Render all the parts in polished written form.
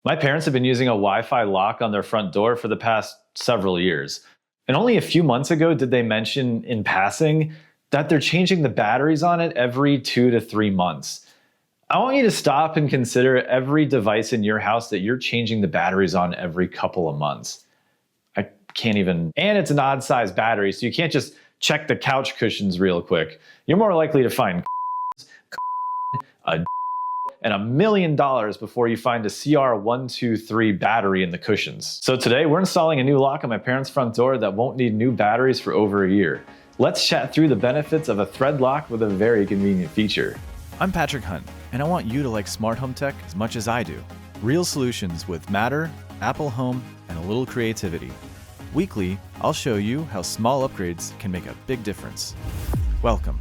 My parents have been using a Wi-Fi lock on their front door for the past several years. And only a few months ago did they mention in passing that they're changing the batteries on it every 2 to 3 months. I want you to stop and consider every device in your house that you're changing the batteries on every couple of months. I can't even, and it's an odd size battery, so you can't just check the couch cushions real quick. You're more likely to find a and $1 million before you find a CR123 battery in the cushions. So today we're installing a new lock on my parents' front door that won't need new batteries for over a year. Let's chat through the benefits of a thread lock with a very convenient feature. I'm Patrick Hunt, and I want you to like smart home tech as much as I do. Real solutions with Matter, Apple Home, and a little creativity. Weekly, I'll show you how small upgrades can make a big difference. Welcome.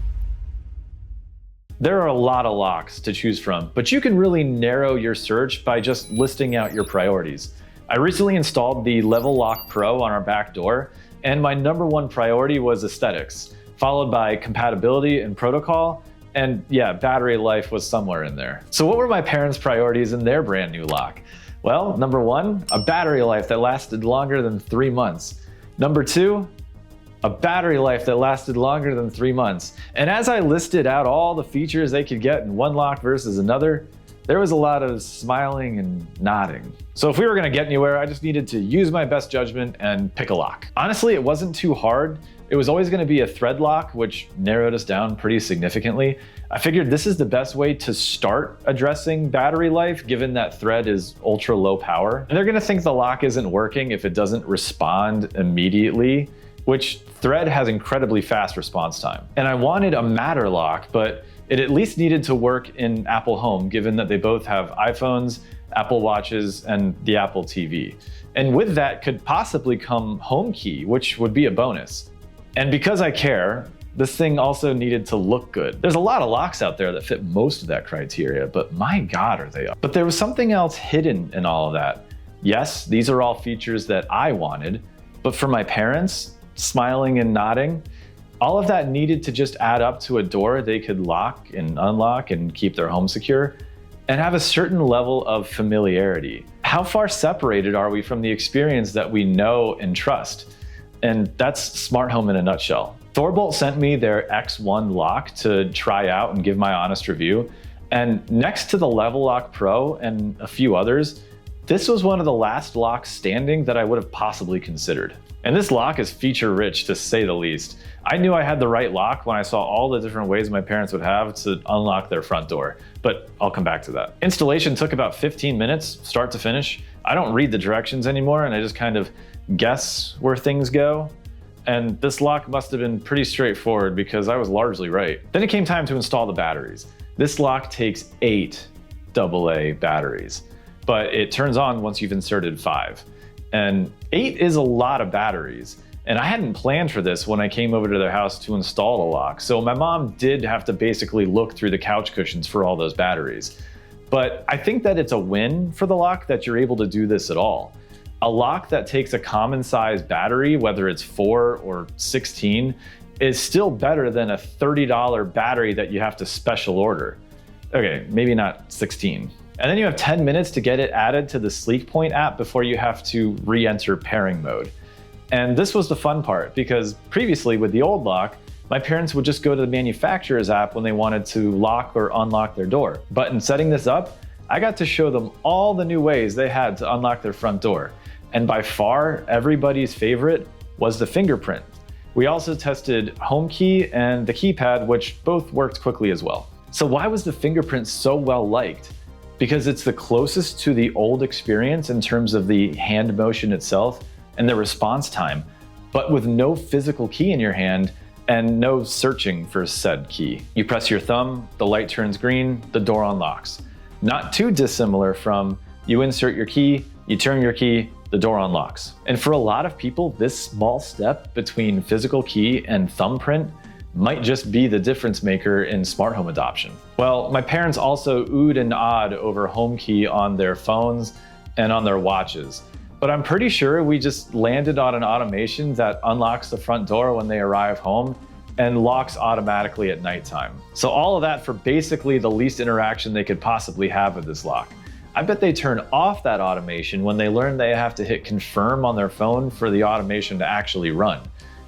There are a lot of locks to choose from, but you can really narrow your search by just listing out your priorities. I recently installed the Level Lock Pro on our back door, and my #1 priority was aesthetics, followed by compatibility and protocol, and yeah, battery life was somewhere in there. So what were my parents' priorities in their brand new lock? Well, #1, a battery life that lasted longer than 3 months. #2, a battery life that lasted longer than 3 months. And as I listed out all the features they could get in one lock versus another, there was a lot of smiling and nodding. So if we were gonna get anywhere, I just needed to use my best judgment and pick a lock. Honestly, it wasn't too hard. It was always gonna be a thread lock, which narrowed us down pretty significantly. I figured this is the best way to start addressing battery life, given that thread is ultra low power. And they're gonna think the lock isn't working if it doesn't respond immediately, which thread has incredibly fast response time. And I wanted a Matter lock, but it at least needed to work in Apple Home, given that they both have iPhones, Apple Watches, and the Apple TV. And with that could possibly come HomeKey, which would be a bonus. And because I care, this thing also needed to look good. There's a lot of locks out there that fit most of that criteria, but my God, are they up. But there was something else hidden in all of that. Yes, these are all features that I wanted, but for my parents, smiling and nodding, all of that needed to just add up to a door they could lock and unlock and keep their home secure and have a certain level of familiarity. How far separated are we from the experience that we know and trust? And that's smart home in a nutshell. Thorbolt sent me their X1 lock to try out and give my honest review. And next to the Level Lock Pro and a few others, this was one of the last locks standing that I would have possibly considered. And this lock is feature rich, to say the least. I knew I had the right lock when I saw all the different ways my parents would have to unlock their front door, but I'll come back to that. Installation took about 15 minutes, start to finish. I don't read the directions anymore, and I just kind of guess where things go. And this lock must have been pretty straightforward because I was largely right. Then it came time to install the batteries. This lock takes 8 AA batteries, but it turns on once you've inserted 5. And 8 is a lot of batteries. And I hadn't planned for this when I came over to their house to install the lock. So my mom did have to basically look through the couch cushions for all those batteries. But I think that it's a win for the lock that you're able to do this at all. A lock that takes a common size battery, whether it's 4 or 16, is still better than a $30 battery that you have to special order. Okay, maybe not 16. And then you have 10 minutes to get it added to the SleekPoint app before you have to re-enter pairing mode. And this was the fun part, because previously with the old lock, my parents would just go to the manufacturer's app when they wanted to lock or unlock their door. But in setting this up, I got to show them all the new ways they had to unlock their front door. And by far, everybody's favorite was the Fingerprint. We also tested HomeKey and the keypad, which both worked quickly as well. So why was the Fingerprint so well liked? Because it's the closest to the old experience in terms of the hand motion itself and the response time, but with no physical key in your hand and no searching for said key. You press your thumb, the light turns green, the door unlocks. Not too dissimilar from you insert your key, you turn your key, the door unlocks. And for a lot of people, this small step between physical key and thumbprint might just be the difference maker in smart home adoption. Well, my parents also oohed and awed over HomeKey on their phones and on their watches. But I'm pretty sure we just landed on an automation that unlocks the front door when they arrive home and locks automatically at nighttime. So all of that for basically the least interaction they could possibly have with this lock. I bet they turn off that automation when they learn they have to hit confirm on their phone for the automation to actually run,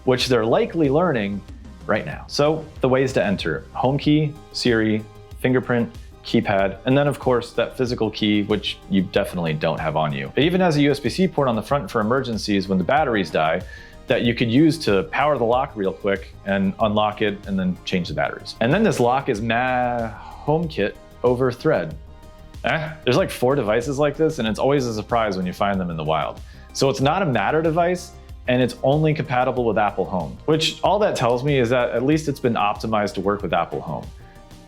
which they're likely learning right now. So the ways to enter: home key, Siri, fingerprint, keypad, and then of course that physical key, which you definitely don't have on you. It even has a USB-C port on the front for emergencies when the batteries die that you could use to power the lock real quick and unlock it and then change the batteries. And then this lock is HomeKit over Thread. There's like 4 devices like this, and it's always a surprise when you find them in the wild. So it's not a Matter device, and it's only compatible with Apple Home, which all that tells me is that at least it's been optimized to work with Apple Home.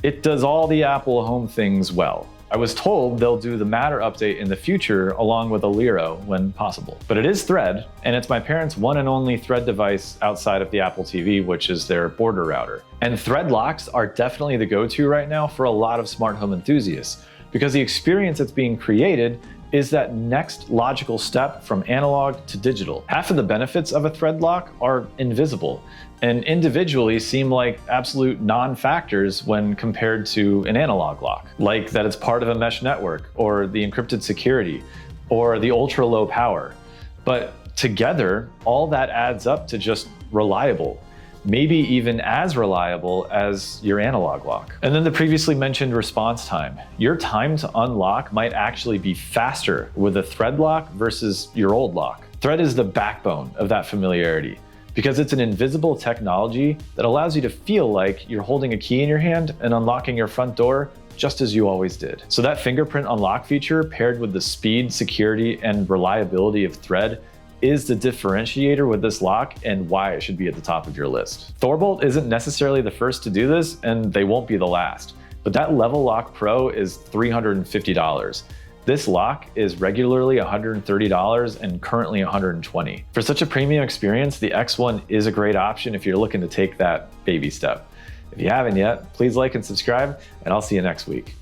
It does all the Apple Home things well. I was told they'll do the Matter update in the future along with Aliro when possible. But it is Thread, and it's my parents' one and only Thread device outside of the Apple TV, which is their border router. And Thread locks are definitely the go-to right now for a lot of smart home enthusiasts, because the experience that's being created is that next logical step from analog to digital. Half of the benefits of a Thread lock are invisible and individually seem like absolute non-factors when compared to an analog lock, like that it's part of a mesh network, or the encrypted security, or the ultra low power. But together, all that adds up to just reliable. Maybe even as reliable as your analog lock. And then the previously mentioned response time. Your time to unlock might actually be faster with a Thread lock versus your old lock. Thread is the backbone of that familiarity because it's an invisible technology that allows you to feel like you're holding a key in your hand and unlocking your front door just as you always did. So that fingerprint unlock feature paired with the speed, security, and reliability of Thread is the differentiator with this lock and why it should be at the top of your list. Thorbolt isn't necessarily the first to do this, and they won't be the last, but that Level Lock Pro is $350. This lock is regularly $130 and currently $120. For such a premium experience, the X1 is a great option if you're looking to take that baby step. If you haven't yet, please like and subscribe, and I'll see you next week.